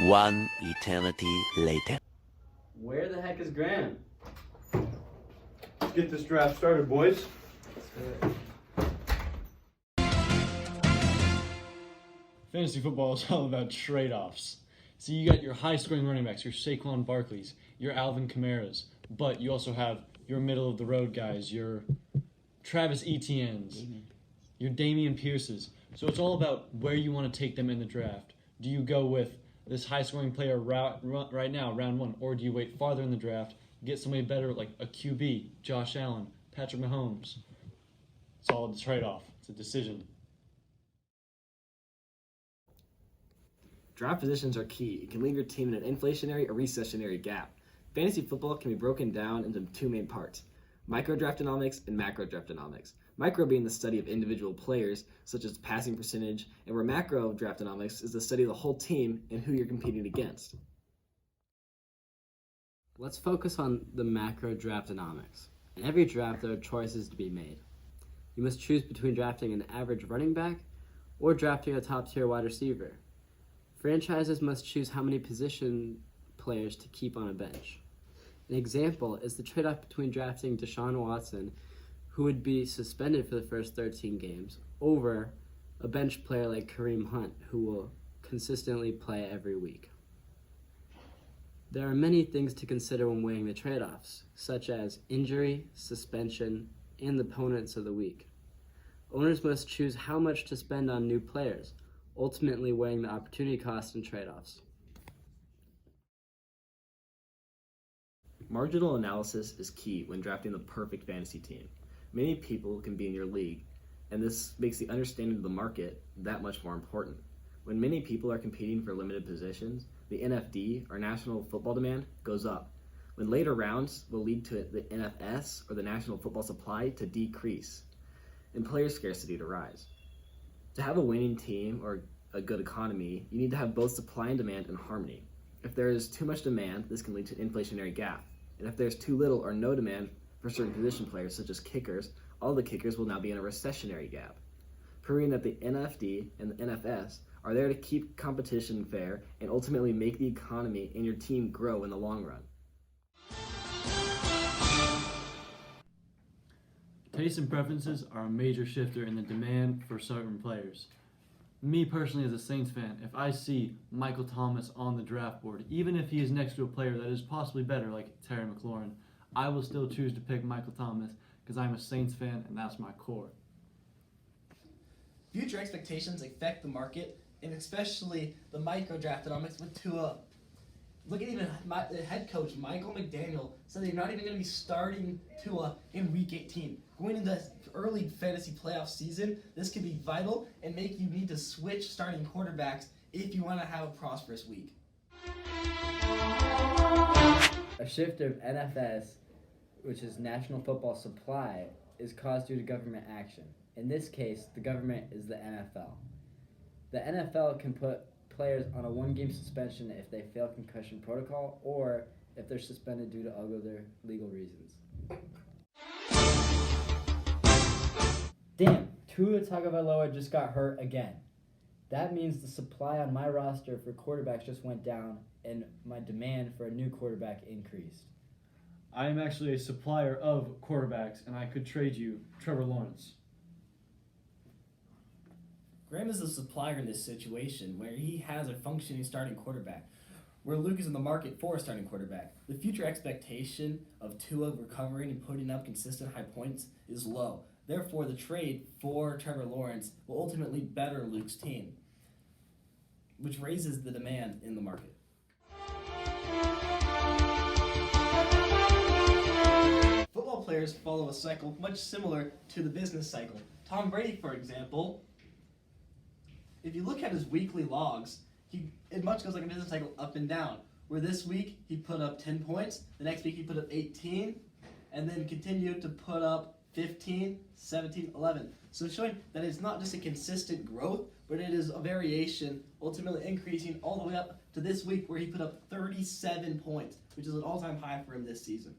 One eternity later. Where the heck is Graham? Let's get this draft started, boys. Fantasy football is all about trade-offs. So you got your high-scoring running backs, your Saquon Barkleys, your Alvin Kamaras, but you also have your middle-of-the-road guys, your Travis Etienne's, your Damian Pierce's. So it's all about where you want to take them in the draft. Do you go with this high-scoring player right now, round one, or do you wait farther in the draft, get somebody better like a QB, Josh Allen, Patrick Mahomes? It's all a trade-off. It's a decision. Draft positions are key. It can leave your team in an inflationary or recessionary gap. Fantasy football can be broken down into two main parts: micro-draftonomics and macro-draftonomics. Micro being the study of individual players, such as passing percentage, and where macro-draftonomics is the study of the whole team and who you're competing against. Let's focus on the macro-draftonomics. In every draft, there are choices to be made. You must choose between drafting an average running back or drafting a top-tier wide receiver. Franchises must choose how many position players to keep on a bench. An example is the trade-off between drafting Deshaun Watson, who would be suspended for the first 13 games, over a bench player like Kareem Hunt, who will consistently play every week. There are many things to consider when weighing the trade-offs, such as injury, suspension, and the opponents of the week. Owners must choose how much to spend on new players, ultimately weighing the opportunity cost and trade-offs. Marginal analysis is key when drafting the perfect fantasy team. Many people can be in your league, and this makes the understanding of the market that much more important. When many people are competing for limited positions, the NFD, or National Football Demand, goes up, when later rounds will lead to the NFS, or the National Football Supply, to decrease, and player scarcity to rise. To have a winning team or a good economy, you need to have both supply and demand in harmony. If there is too much demand, this can lead to an inflationary gap. And if there's too little or no demand for certain position players, such as kickers, all the kickers will now be in a recessionary gap, proving that the NFD and the NFS are there to keep competition fair and ultimately make the economy and your team grow in the long run. Tastes and preferences are a major shifter in the demand for certain players. Me personally, as a Saints fan, if I see Michael Thomas on the draft board, even if he is next to a player that is possibly better, like Terry McLaurin, I will still choose to pick Michael Thomas because I'm a Saints fan and that's my core. Future expectations affect the market, and especially the micro-draftonomics with Tua. Look at even the head coach, Michael McDaniel, said they're not even going to be starting Tua in Week 18. Going into the early fantasy playoff season, this could be vital and make you need to switch starting quarterbacks if you want to have a prosperous week. A shift of NFS, which is National Football Supply, is caused due to government action. In this case, the government is the NFL. The NFL can put players on a one-game suspension if they fail concussion protocol or if they're suspended due to other legal reasons. Damn, Tua Tagovailoa just got hurt again. That means the supply on my roster for quarterbacks just went down and my demand for a new quarterback increased. I am actually a supplier of quarterbacks and I could trade you Trevor Lawrence. Graham is the supplier in this situation where he has a functioning starting quarterback, where Luke is in the market for a starting quarterback. The future expectation of Tua recovering and putting up consistent high points is low. Therefore, the trade for Trevor Lawrence will ultimately better Luke's team, which raises the demand in the market. Football players follow a cycle much similar to the business cycle. Tom Brady, for example, if you look at his weekly logs, it much goes like a business cycle up and down, where this week he put up 10 points, the next week he put up 18, and then continued to put up 15, 17, 11. So showing that it's not just a consistent growth, but it is a variation, ultimately increasing all the way up to this week where he put up 37 points, which is an all-time high for him this season.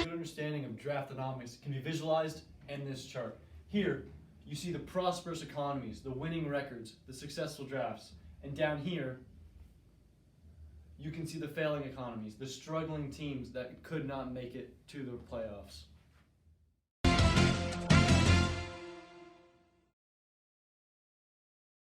Good understanding of draftonomics can be visualized in this chart. Here, you see the prosperous economies, the winning records, the successful drafts. And down here, you can see the failing economies, the struggling teams that could not make it to the playoffs.